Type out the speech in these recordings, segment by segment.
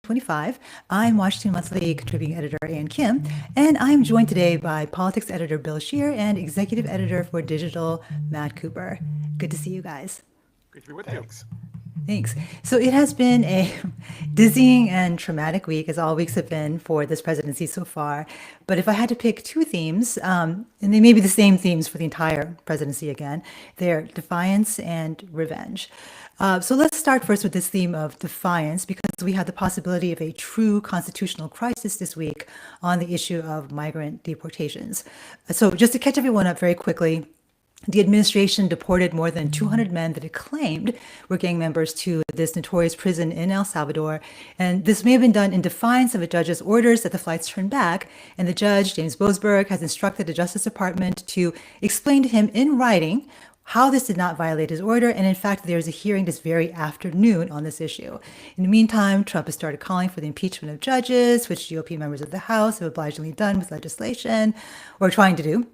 25. I'm Washington Monthly contributing editor Ann Kim, and I'm joined today by politics editor Bill Scher and executive editor for digital Matt Cooper. Good to see you guys. Great to be with Thanks. Thanks. So it has been a dizzying and traumatic week, as all weeks have been for this presidency so far. But if I had to pick two themes, and they may be the same themes for the entire presidency again, they're defiance and revenge. So let's start first with this theme of defiance, because we have the possibility of a true constitutional crisis this week on the issue of migrant deportations. So just to catch everyone up very quickly, the administration deported more than 200 men that it claimed were gang members to this notorious prison in El Salvador. And this may have been done in defiance of a judge's orders that the flights turn back. And the judge, James Boasberg, has instructed the Justice Department to explain to him in writing how this did not violate his order. And in fact, there's a hearing this very afternoon on this issue. In the meantime, Trump has started calling for the impeachment of judges, which GOP members of the House have obligingly done with legislation, or trying to do.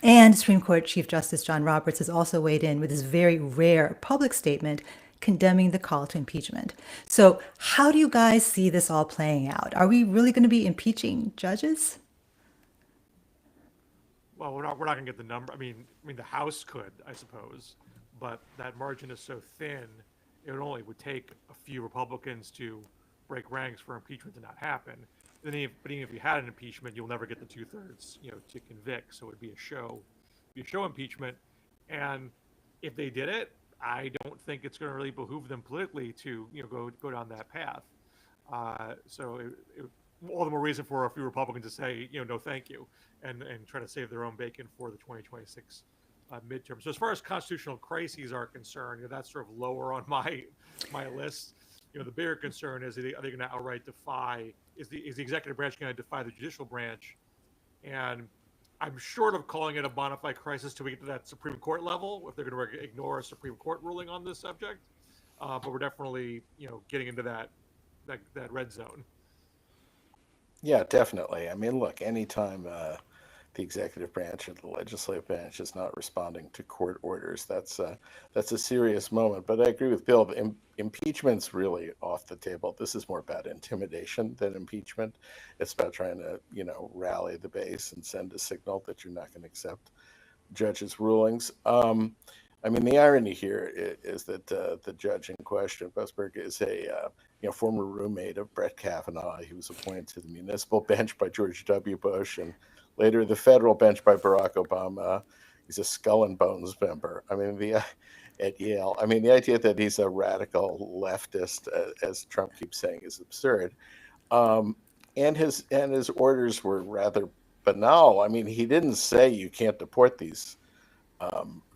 And Supreme Court Chief Justice John Roberts has also weighed in with his very rare public statement condemning the call to impeachment. So how do you guys see this all playing out? Are we really going to be impeaching judges? Well, we're not going to get the number. I mean, the House could, I suppose, but that margin is so thin. It would take a few Republicans to break ranks for impeachment to not happen. But even if you had an impeachment, you'll never get the 2/3, to convict. So it'd be a show impeachment. And if they did it, I don't think it's going to really behoove them politically to, go down that path. So all the more reason for a few Republicans to say, no, thank you, and try to save their own bacon for the 2026 midterm. So as far as constitutional crises are concerned, that's sort of lower on my list. The bigger concern is, are they going to outright defy? Is the executive branch going to defy the judicial branch? And I'm short of calling it a bona fide crisis till we get to that Supreme Court level, if they're going to ignore a Supreme Court ruling on this subject. But we're definitely, getting into that red zone. Yeah, definitely. I mean, look, anytime the executive branch or the legislative branch is not responding to court orders, that's a serious moment. But I agree with Bill. Impeachment's really off the table. This is more about intimidation than impeachment. It's about trying to, rally the base and send a signal that you're not going to accept judges' rulings. I mean, the irony here is that the judge in question, Boasberg, is a former roommate of Brett Kavanaugh. He was appointed to the municipal bench by George W. Bush and later the federal bench by Barack Obama. He's a Skull and Bones member. I mean, at Yale. I mean, the idea that he's a radical leftist, as Trump keeps saying, is absurd. And his orders were rather banal. I mean, he didn't say you can't deport these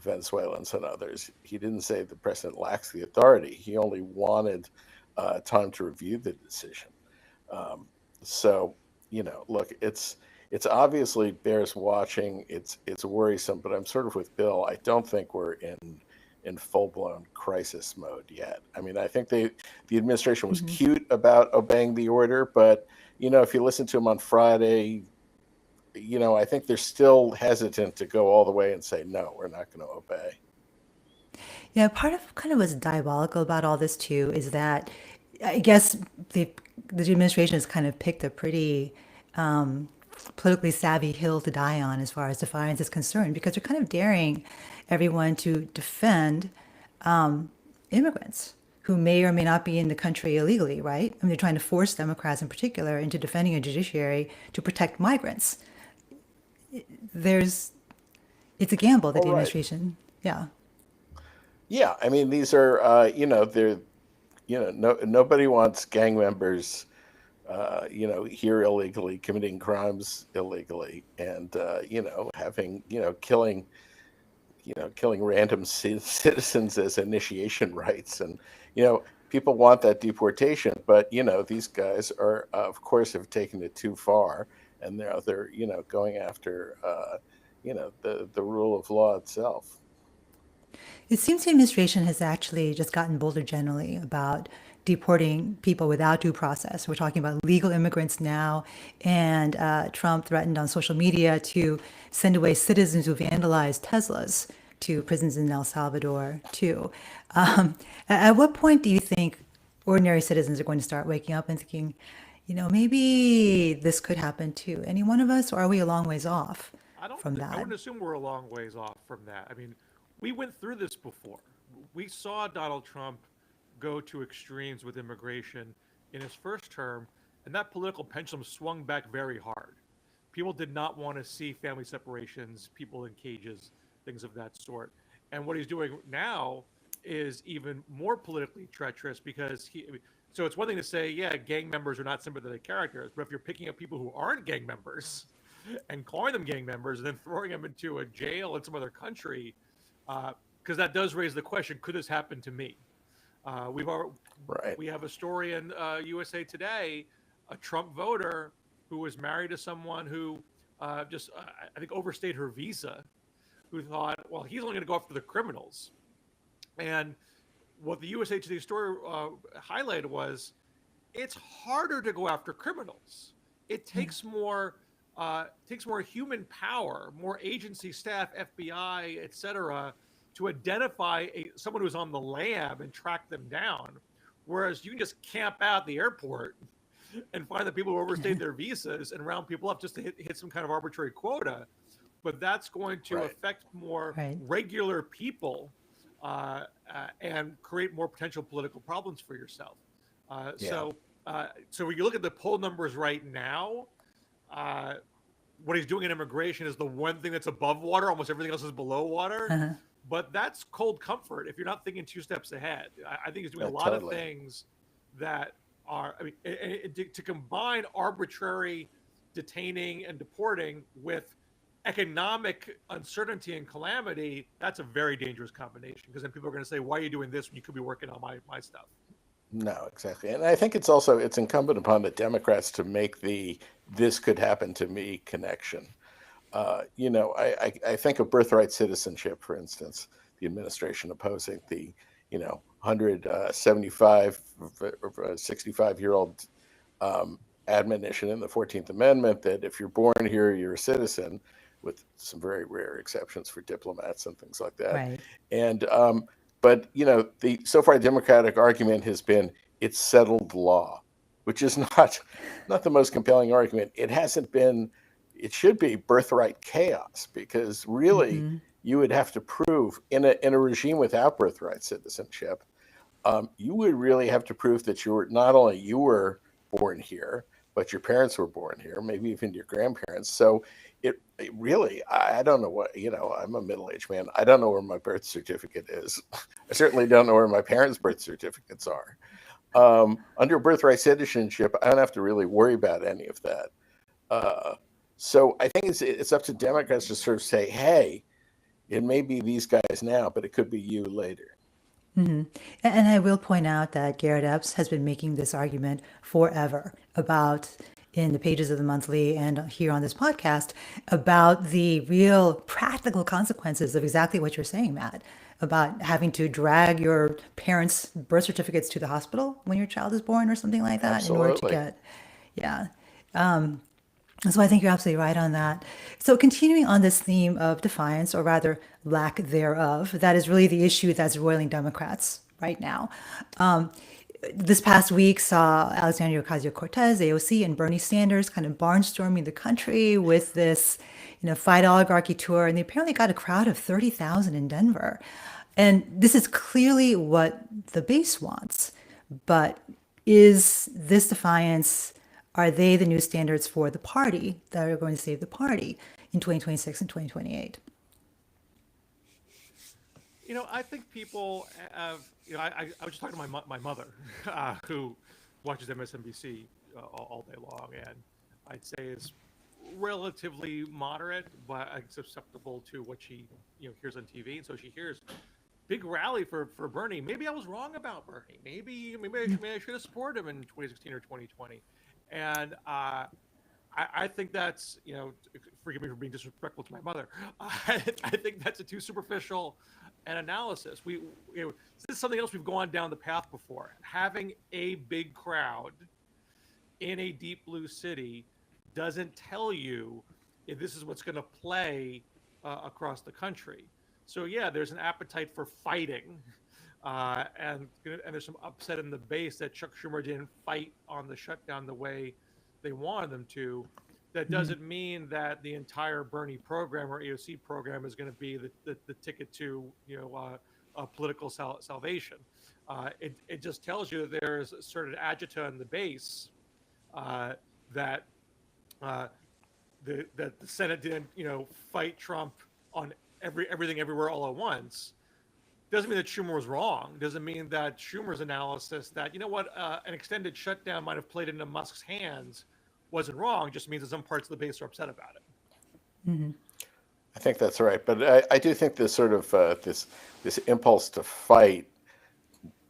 Venezuelans and others. He didn't say the president lacks the authority. He only wanted time to review the decision. So, look, it's obviously bears watching. It's worrisome, but I'm sort of with Bill. I don't think we're in full-blown crisis mode yet. I mean, I think the administration was cute about obeying the order, but if you listen to him on Friday, I think they're still hesitant to go all the way and say, no, we're not going to obey. Yeah, part of kind of what's diabolical about all this too is that I guess the administration has kind of picked a pretty politically savvy hill to die on as far as defiance is concerned, because they're kind of daring everyone to defend immigrants who may or may not be in the country illegally, right? I mean, they're trying to force Democrats in particular into defending a judiciary to protect migrants. It's a gamble that the administration, yeah. Yeah, I mean, these are, nobody wants gang members, here illegally, committing crimes illegally, and, killing random citizens as initiation rites. And, people want that deportation, but, these guys are, of course, have taken it too far. And they're going after, the rule of law itself. It seems the administration has actually just gotten bolder generally about deporting people without due process. We're talking about legal immigrants now, and Trump threatened on social media to send away citizens who vandalized Teslas to prisons in El Salvador too. At what point do you think ordinary citizens are going to start waking up and thinking, maybe this could happen to any one of us, or are we a long ways off from I that? wouldn't assume we're a long ways off from that. I mean, we went through this before. We saw Donald Trump go to extremes with immigration in his first term, and that political pendulum swung back very hard. People did not want to see family separations, people in cages, things of that sort. And what he's doing now is even more politically treacherous because so it's one thing to say, yeah, gang members are not sympathetic characters, but if you're picking up people who aren't gang members and calling them gang members and then throwing them into a jail in some other country, because that does raise the question: could this happen to me? We've already, Right. we have a story in USA Today, a Trump voter who was married to someone who I think overstayed her visa, who thought, well, he's only going to go after the criminals. And what the USA Today story highlighted was it's harder to go after criminals. It takes more human power, more agency staff, FBI, et cetera, to identify someone who's on the lam and track them down. Whereas you can just camp out at the airport and find the people who overstayed their visas and round people up just to hit some kind of arbitrary quota. But that's going to affect more regular people and create more potential political problems for yourself. So when you look at the poll numbers right now, what he's doing in immigration is the one thing that's above water. Almost everything else is below water. But that's cold comfort if you're not thinking two steps ahead. I think he's doing a lot of things that are, I mean, to combine arbitrary detaining and deporting with economic uncertainty and calamity, that's a very dangerous combination, because then people are going to say, why are you doing this when you could be working on my stuff? No, exactly. And I think it's incumbent upon the Democrats to make the "this could happen to me" connection. I think of birthright citizenship, for instance, the administration opposing the 175 65-year-old admonition in the 14th Amendment that if you're born here, you're a citizen, with some very rare exceptions for diplomats and things like that. Right. And but the so far Democratic argument has been it's settled law, which is not the most compelling argument. It hasn't been. It should be birthright chaos, because really you would have to prove in a regime without birthright citizenship, you would really have to prove that not only you were born here, but your parents were born here, maybe even your grandparents. So it really, I don't know what, I'm a middle-aged man. I don't know where my birth certificate is. I certainly don't know where my parents' birth certificates are. Under birthright citizenship, I don't have to really worry about any of that. So I think it's up to Democrats to sort of say, hey, it may be these guys now, but it could be you later. And I will point out that Garrett Epps has been making this argument forever about, in the pages of the monthly and here on this podcast, about the real practical consequences of exactly what you're saying, Matt, about having to drag your parents' birth certificates to the hospital when your child is born or something like that in order to get, So I think you're absolutely right on that. So continuing on this theme of defiance, or rather lack thereof, that is really the issue that's roiling Democrats right now. This past week saw Alexandria Ocasio-Cortez, AOC, and Bernie Sanders kind of barnstorming the country with this, Fight Oligarchy tour, and they apparently got a crowd of 30,000 in Denver. And this is clearly what the base wants. But is this defiance, are they the new standards for the party that are going to save the party in 2026 and 2028? I think people have, I was just talking to my mother, who watches MSNBC all day long, and I'd say is relatively moderate, but susceptible to what she hears on TV. And so she hears big rally for Bernie. Maybe I was wrong about Bernie. Maybe I should have supported him in 2016 or 2020. And I think that's, forgive me for being disrespectful to my mother. I think that's a too superficial an analysis. This is something else we've gone down the path before. Having a big crowd in a deep blue city doesn't tell you if this is what's going to play across the country. So yeah, there's an appetite for fighting and there's some upset in the base that Chuck Schumer didn't fight on the shutdown the way they wanted them to. That doesn't mean that the entire Bernie program or AOC program is going to be the ticket to political salvation. It just tells you that there's a certain agita in the base uh, that that the Senate didn't fight Trump on everything everywhere all at once. Doesn't mean that Schumer was wrong. Doesn't mean that Schumer's analysis that an extended shutdown might have played into Musk's hands wasn't wrong. Just means that some parts of the base are upset about it. I think that's right, but I do think this sort of this impulse to fight,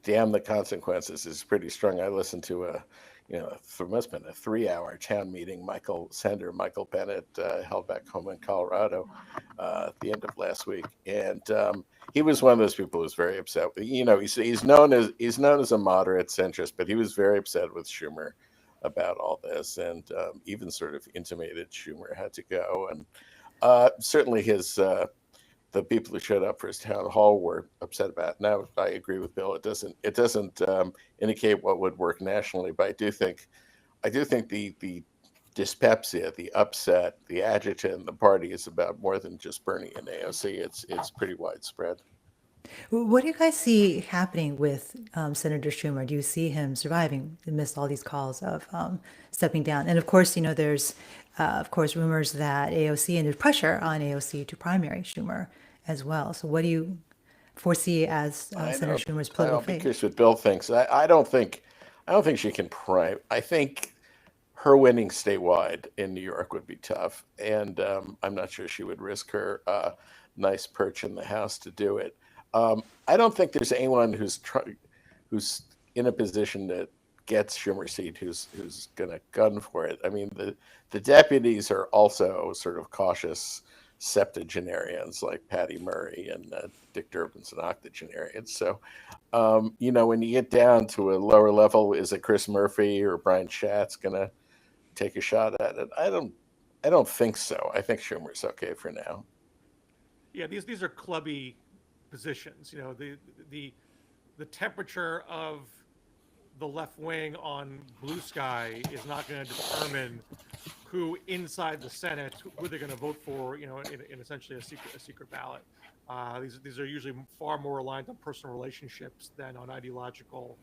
damn the consequences, is pretty strong. I listened to it must have been a 3-hour town meeting Michael Bennett held back home in Colorado at the end of last week, and he was one of those people who was very upset. He's known as a moderate centrist, but he was very upset with Schumer about all this, and even sort of intimated Schumer had to go. And certainly the people who showed up for his town hall were upset about it. Now, I agree with Bill. It doesn't indicate what would work nationally, but I do think the dyspepsia, the upset, the agita in the party is about more than just Bernie and AOC. It's pretty widespread. What do you guys see happening with Senator Schumer? Do you see him surviving amidst all these calls of stepping down? And of course, there's of course rumors that AOC, and there's pressure on AOC to primary Schumer as well. So what do you foresee as Senator Schumer's political I'll be fate? curious what Bill thinks. I don't think she can prime. I think her winning statewide in New York would be tough, and I'm not sure she would risk her nice perch in the House to do it. I don't think there's anyone who's in a position that gets Schumer's seat who's going to gun for it. I mean, the deputies are also sort of cautious septuagenarians like Patty Murray and Dick Durbin's an octogenarian. So, when you get down to a lower level, is it Chris Murphy or Brian Schatz going to take a shot at it? I don't think so. I think Schumer's okay for now. Yeah, these are clubby positions. The temperature of the left wing on blue sky is not going to determine who inside the Senate, who they're going to vote for, in essentially a secret ballot. These are usually far more reliant on personal relationships than on ideological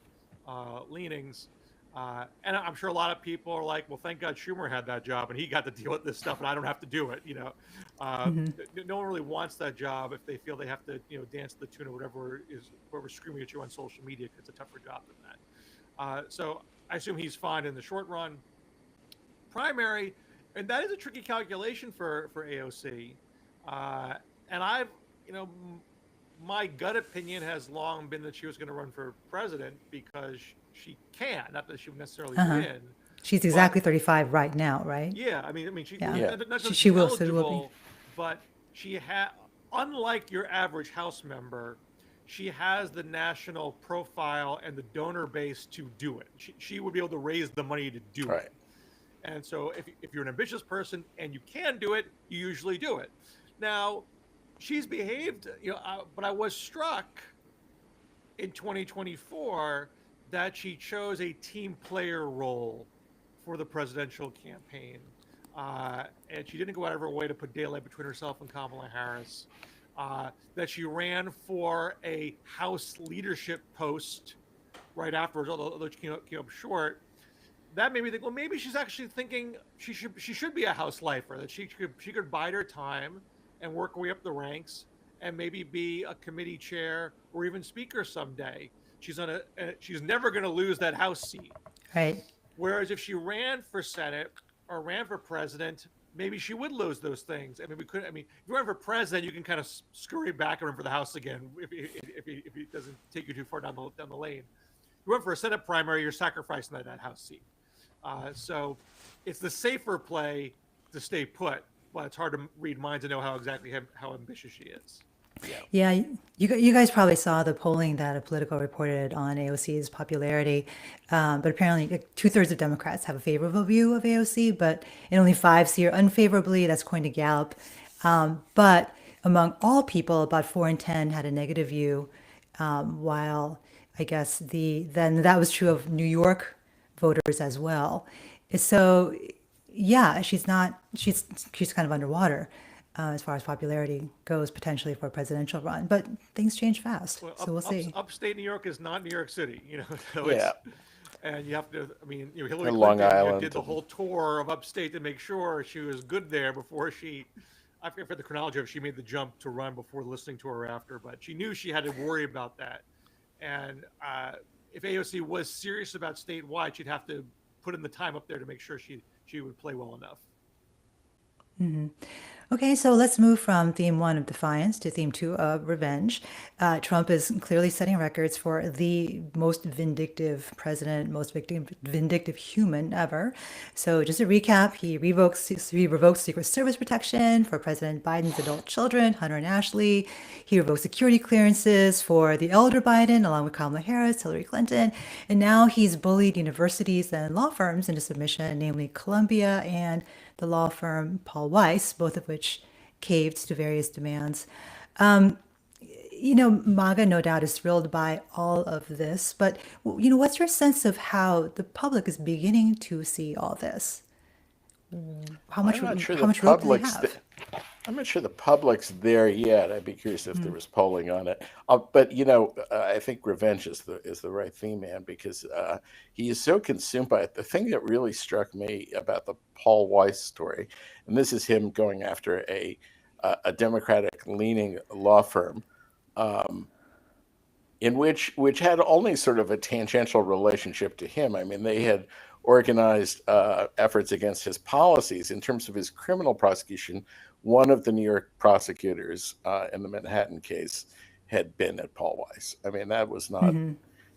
leanings. And I'm sure a lot of people are like, well, thank God Schumer had that job and he got to deal with this stuff and I don't have to do it. No one really wants that job if they feel they have to, dance to the tune of whoever's screaming at you on social media, because it's a tougher job than that. So I assume he's fine in the short run. Primary, and that is a tricky calculation for AOC. And my gut opinion has long been that she was going to run for president because she can, not that she would necessarily win. She's exactly 35 right now, right? Yeah, I mean, she Yeah. not just She will, so eligible, will be. but she unlike your average House member, she has the national profile and the donor base to do it. She would be able to raise the money to do it. And so if you're an ambitious person and you can do it, you usually do it. Now, she's behaved, but I was struck in 2024 that she chose a team player role for the presidential campaign. And she didn't go out of her way to put daylight between herself and Kamala Harris. That she ran for a House leadership post right afterwards, although she came up short. That made me think, well, maybe she's actually thinking she should be a House lifer, that she could bide her time and work her way up the ranks and maybe be a committee chair or even speaker someday. She's never going to lose that House seat. Right. Whereas if she ran for Senate or ran for president, maybe she would lose those things. If you run for president, you can kind of scurry back and run for the House again if it doesn't take you too far down the lane. If you run for a Senate primary, you're sacrificing that House seat. So it's the safer play to stay put, but it's hard to read minds and know how ambitious she is. Yeah, you guys probably saw the polling that Politico reported on AOC's popularity, but apparently 2/3 of Democrats have a favorable view of AOC, but only 5 see her unfavorably. That's according to Gallup. But among all people, about 4 in 10 had a negative view. while I guess then that was true of New York voters as well. So yeah, she's kind of underwater as far as popularity goes potentially for a presidential run, but things change fast, Well, so we'll see. upstate New York is not New York City, so Yeah, and you have to, I mean, Hillary and Long Clinton, Island. did the whole tour of upstate to make sure she was good there before I forget the chronology if she made the jump to run before listening to her after, but she knew she had to worry about that. And if AOC was serious about statewide, she'd have to put in the time up there to make sure she would play well enough. Okay, so let's move from theme one of defiance to theme two of revenge. Trump is clearly setting records for the most vindictive president, most vindictive human ever. So just to recap, he revoked Secret Service protection for President Biden's adult children, Hunter and Ashley. He revoked security clearances for the elder Biden, along with Kamala Harris, Hillary Clinton. And now he's bullied universities and law firms into submission, namely Columbia and the law firm Paul Weiss, both of which caved to various demands. MAGA no doubt is thrilled by all of this, but what's your sense of how the public is beginning to see all this? How much I'm not sure how the much rope do they public's have? I'm not sure the public's there yet. I'd be curious if there was polling on it. But I think revenge is the right theme, man, because he is so consumed by it. The thing that really struck me about the Paul Weiss story, and this is him going after a Democratic leaning law firm, in which had only sort of a tangential relationship to him. I mean, they had organized efforts against his policies. In terms of his criminal prosecution, one of the New York prosecutors in the Manhattan case had been at Paul Weiss. I mean, that was not,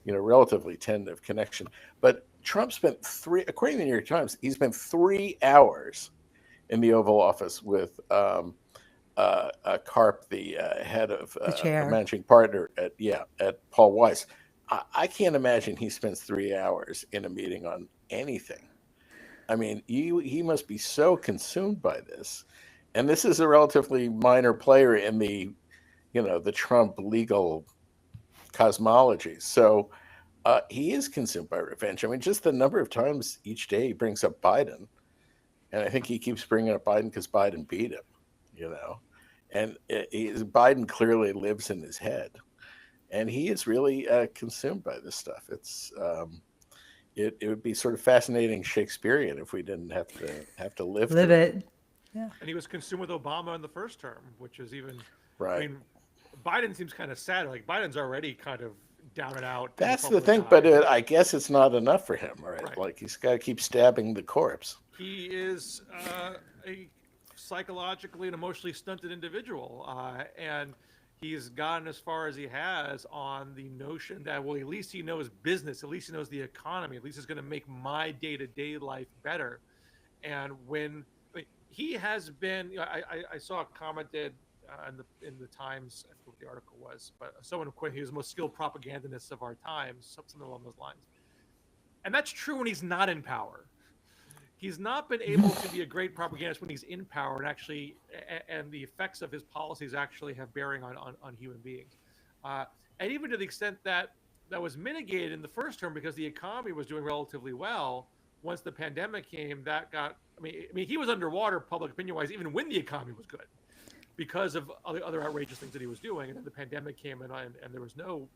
relatively tentative connection. But Trump spent according to the New York Times, he spent 3 hours in the Oval Office with Karp, the head of The chair. managing partner at Paul Weiss. I can't imagine he spends 3 hours in a meeting on anything. I mean, he must be so consumed by this, and this is a relatively minor player in the Trump legal cosmology. So he is consumed by revenge. I mean, just the number of times each day he brings up Biden, and I think he keeps bringing up Biden because Biden beat him, and Biden clearly lives in his head. And he is really consumed by this stuff. It would be sort of fascinating Shakespearean if we didn't have to live Live through it. Yeah. And he was consumed with Obama in the first term, which is even, I Right. mean, Biden seems kind of sad. Like Biden's already kind of down and out. That's the thing, but I guess it's not enough for him, right? Right. Like he's got to keep stabbing the corpse. He is a psychologically and emotionally stunted individual, and he's gotten as far as he has on the notion that, well, at least he knows business, at least he knows the economy, at least it's going to make my day-to-day life better. And he has been, I saw commented in the Times, I forget what the article was, but someone quoted, he was the most skilled propagandist of our times, something along those lines. And that's true when he's not in power. He's not been able to be a great propagandist when he's in power, and actually, and the effects of his policies actually have bearing on human beings. And even to the extent that was mitigated in the first term because the economy was doing relatively well. Once the pandemic came, that got, I mean, he was underwater public opinion wise, even when the economy was good, because of other outrageous things that he was doing. And then the pandemic came and there was no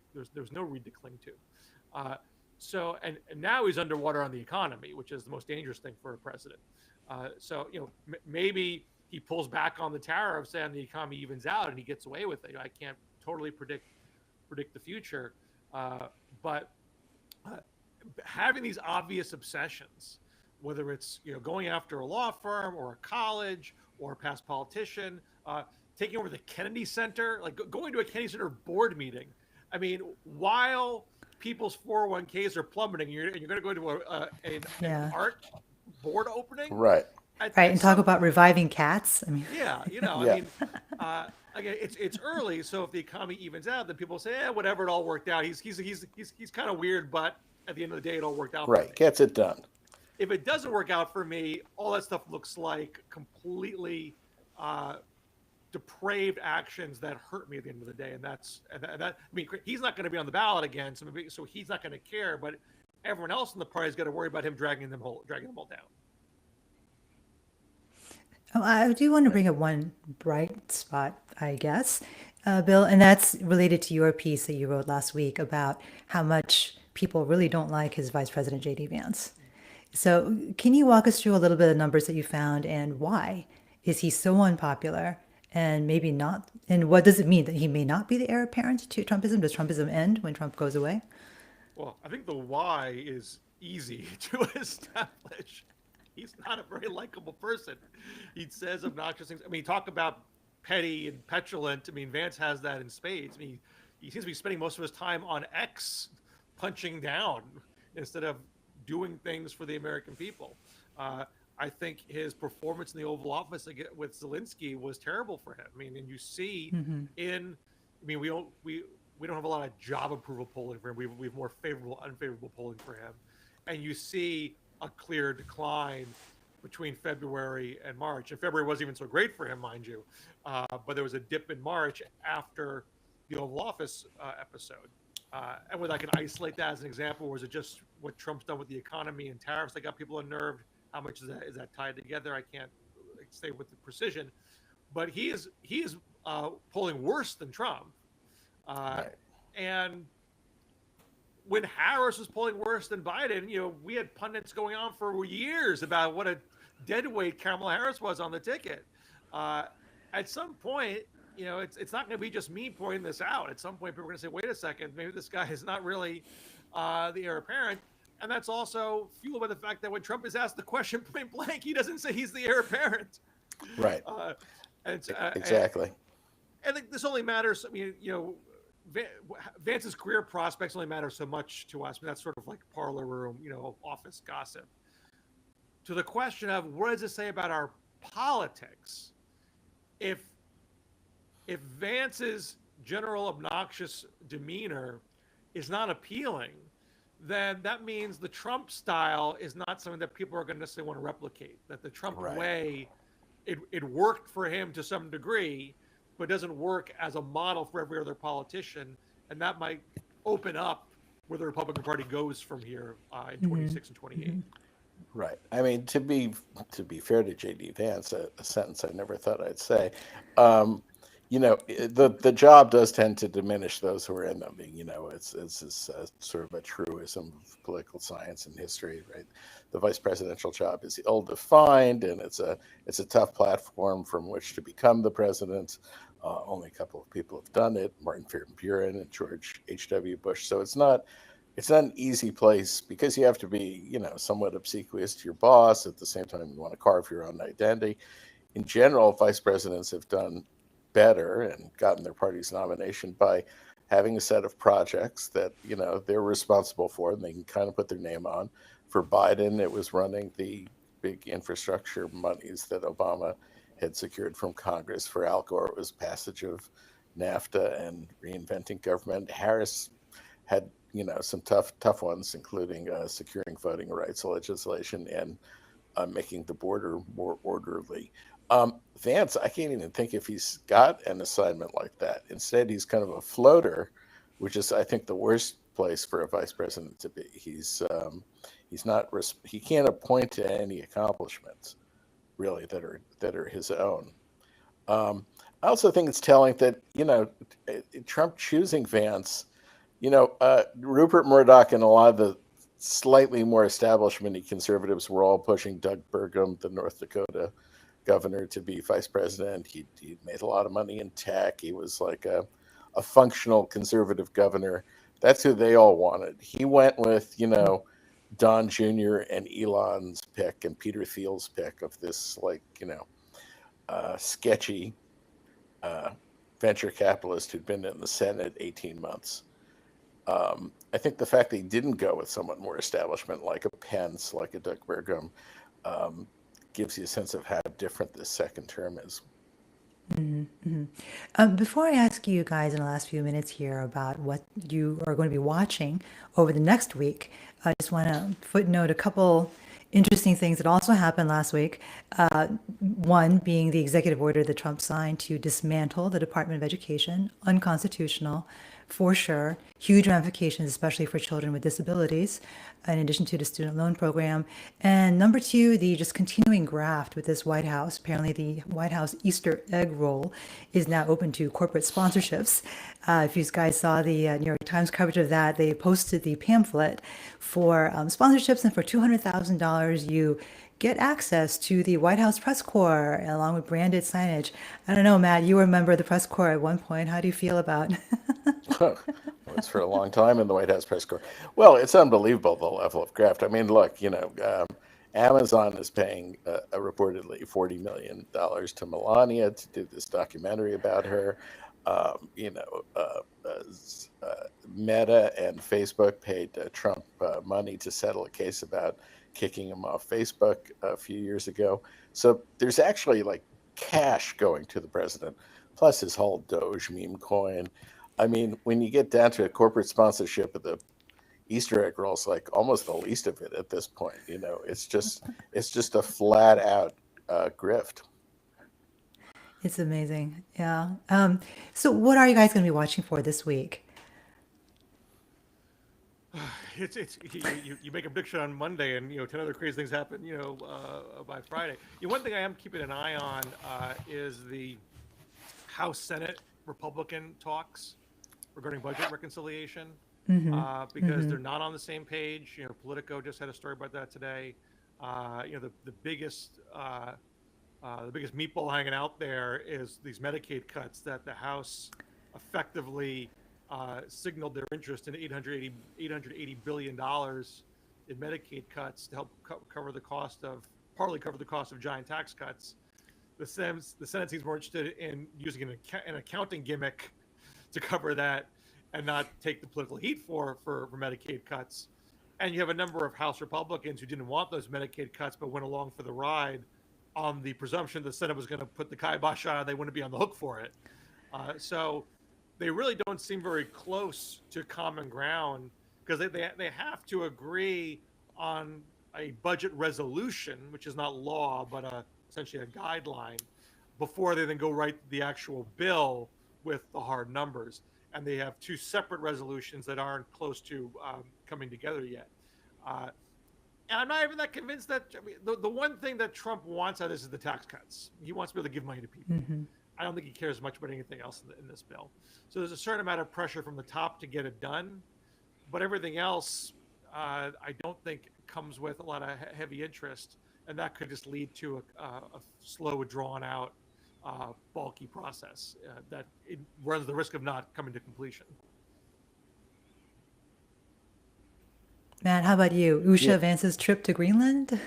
reed to cling to. So, and now he's underwater on the economy, which is the most dangerous thing for a president. So, maybe he pulls back on the tariffs and the economy evens out and he gets away with it. I can't totally predict the future, but having these obvious obsessions, whether it's going after a law firm or a college or a past politician, taking over the Kennedy Center, like going to a Kennedy Center board meeting. I mean, while people's 401ks are plummeting, and you're going to go to an art board opening, right? Right, and talk about reviving cats. I mean, yeah, I mean, again, it's early, so if the economy evens out, then people say, whatever, it all worked out. He's kind of weird, but at the end of the day, it all worked out. Right, gets it done. If it doesn't work out for me, all that stuff looks like completely depraved actions that hurt me at the end of the day, and that I mean, he's not going to be on the ballot again, so he's not going to care, but everyone else in the party is going to worry about him dragging them all down. I do want to bring up one bright spot, I guess, Bill, and that's related to your piece that you wrote last week about how much people really don't like his Vice President J.D. Vance. So, can you walk us through a little bit of numbers that you found and why is he so unpopular and maybe not? And what does it mean that he may not be the heir apparent to Trumpism? Does Trumpism end when Trump goes away? Well, I think the why is easy to establish. He's not a very likable person. He says obnoxious things. I mean, talk about petty and petulant. I mean, Vance has that in spades. I mean, he seems to be spending most of his time on X punching down instead of doing things for the American people. I think his performance in the Oval Office with Zelensky was terrible for him. I mean, and you see we don't have a lot of job approval polling for him. We have more favorable, unfavorable polling for him. And you see a clear decline between February and March. And February wasn't even so great for him, mind you. But there was a dip in March after the Oval Office episode. And whether I can isolate that as an example, or is it just what Trump's done with the economy and tariffs that got people unnerved? How much is that tied together? I can't say with the precision. But he is polling worse than Trump. Right. And when Harris was polling worse than Biden, we had pundits going on for years about what a deadweight Kamala Harris was on the ticket. At some point, it's not going to be just me pointing this out. At some point, people are going to say, wait a second, maybe this guy is not really the heir apparent. And that's also fueled by the fact that when Trump is asked the question point blank, he doesn't say he's the heir apparent. Right. Exactly. And this only matters. I mean, Vance's career prospects only matter so much to us. I mean, that's sort of like parlor room, office gossip. To the question of what does it say about our politics? If Vance's general obnoxious demeanor is not appealing, then that means the Trump style is not something that people are going to necessarily want to replicate. That the Trump way, it worked for him to some degree, but doesn't work as a model for every other politician. And that might open up where the Republican Party goes from here in 26 and 28. Right. I mean, to be fair to J.D. Vance, a sentence I never thought I'd say, the job does tend to diminish those who are in them. It's sort of a truism of political science and history, right? The vice presidential job is ill-defined, and it's a tough platform from which to become the president. Only a couple of people have done it: Martin Van Buren and George H.W. Bush. So it's not an easy place because you have to be, somewhat obsequious to your boss. At the same time, you want to carve your own identity. In general, vice presidents have done better and gotten their party's nomination by having a set of projects that, they're responsible for and they can kind of put their name on. For Biden, it was running the big infrastructure monies that Obama had secured from Congress. For Al Gore, it was passage of NAFTA and reinventing government. Harris had, some tough ones, including securing voting rights legislation and making the border more orderly. Vance, I can't even think if he's got an assignment like that. Instead, he's kind of a floater, which is, I think, the worst place for a vice president to be. He can't appoint to any accomplishments, really, that are his own. I also think it's telling that, Trump choosing Vance, Rupert Murdoch and a lot of the slightly more establishment-y conservatives were all pushing Doug Burgum, the North Dakota governor, to be vice president. He made a lot of money in tech. He was like a functional conservative governor. That's who they all wanted. He went with, Don Jr. and Elon's pick and Peter Thiel's pick of this, sketchy venture capitalist who'd been in the Senate 18 months. I think the fact that he didn't go with someone more establishment, like a Pence, like a Doug Burgum, gives you a sense of how different this second term is. Before I ask you guys in the last few minutes here about what you are going to be watching over the next week, I just want to footnote a couple interesting things that also happened last week. One being the executive order that Trump signed to dismantle the Department of Education, unconstitutional for sure, huge ramifications, especially for children with disabilities, in addition to the student loan program. And number two, the just continuing graft with this White House. Apparently, the White House Easter egg roll is now open to corporate sponsorships. If you guys saw the New York Times coverage of that, they posted the pamphlet for sponsorships, and for $200,000, you get access to the White House press corps along with branded signage. I don't know, Matt, you were a member of the press corps at one point. How do you feel about? It's for a long time in the White House press corps. Well, it's unbelievable the level of graft. I mean, look, Amazon is paying reportedly $40 million to Melania to do this documentary about her. Meta and Facebook paid Trump money to settle a case about kicking him off Facebook a few years ago. So there's actually like cash going to the president, plus his whole Doge meme coin. I mean, when you get down to a corporate sponsorship of the Easter egg rolls, like almost the least of it at this point. It's just a flat out grift. It's amazing. Yeah. So what are you guys going to be watching for this week? You make a prediction on Monday, and 10 other crazy things happen by Friday. One thing I am keeping an eye on is the House Senate Republican talks regarding budget reconciliation, because they're not on the same page. Politico just had a story about that today. The biggest meatball hanging out there is these Medicaid cuts that the House effectively signaled their interest in $880 billion in Medicaid cuts to help partly cover the cost of giant tax cuts. The Senate seems more interested in using an accounting gimmick to cover that and not take the political heat for Medicaid cuts. And you have a number of House Republicans who didn't want those Medicaid cuts but went along for the ride on the presumption the Senate was going to put the kibosh on it, they wouldn't be on the hook for it. So they really don't seem very close to common ground, because they have to agree on a budget resolution, which is not law, but essentially a guideline, before they then go write the actual bill with the hard numbers. And they have two separate resolutions that aren't close to coming together yet. And I'm not even that convinced that, the one thing that Trump wants out of this is the tax cuts. He wants to be able to give money to people. I don't think he cares much about anything else in this bill. So there's a certain amount of pressure from the top to get it done, but everything else, I don't think comes with a lot of heavy interest, and that could just lead to a slow, drawn-out, bulky process that it runs the risk of not coming to completion. Matt, how about you? Usha Vance's trip to Greenland?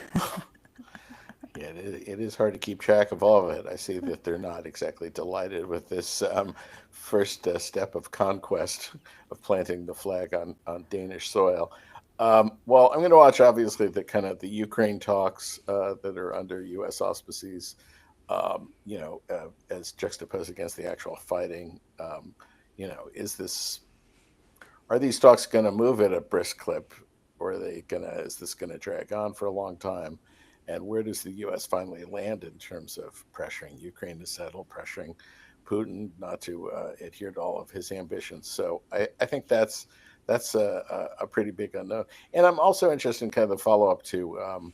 Yeah, it is hard to keep track of all of it. I see that they're not exactly delighted with this first step of conquest of planting the flag on Danish soil. Well, I'm going to watch, obviously, the Ukraine talks that are under U.S. auspices, as juxtaposed against the actual fighting. Are these talks going to move at a brisk clip, or is this going to drag on for a long time? And where does the U.S. finally land in terms of pressuring Ukraine to settle, pressuring Putin not to adhere to all of his ambitions? So I think that's a pretty big unknown. And I'm also interested in kind of the follow-up to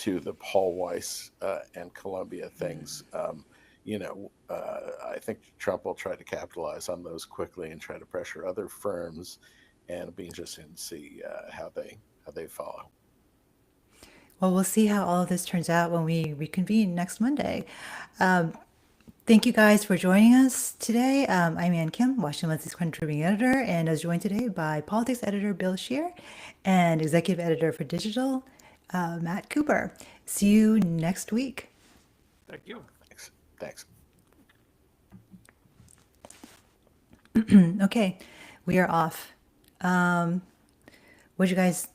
the Paul Weiss and Columbia things. I think Trump will try to capitalize on those quickly and try to pressure other firms, and it'll be interesting to see how they follow. Well, we'll see how all of this turns out when we reconvene next Monday. Thank you guys for joining us today. I'm Ann Kim, Washington Monthly's contributing editor, and I was joined today by politics editor Bill Scher and executive editor for digital, Matt Cooper. See you next week. Thank you. Thanks. Okay, we are off. What'd you guys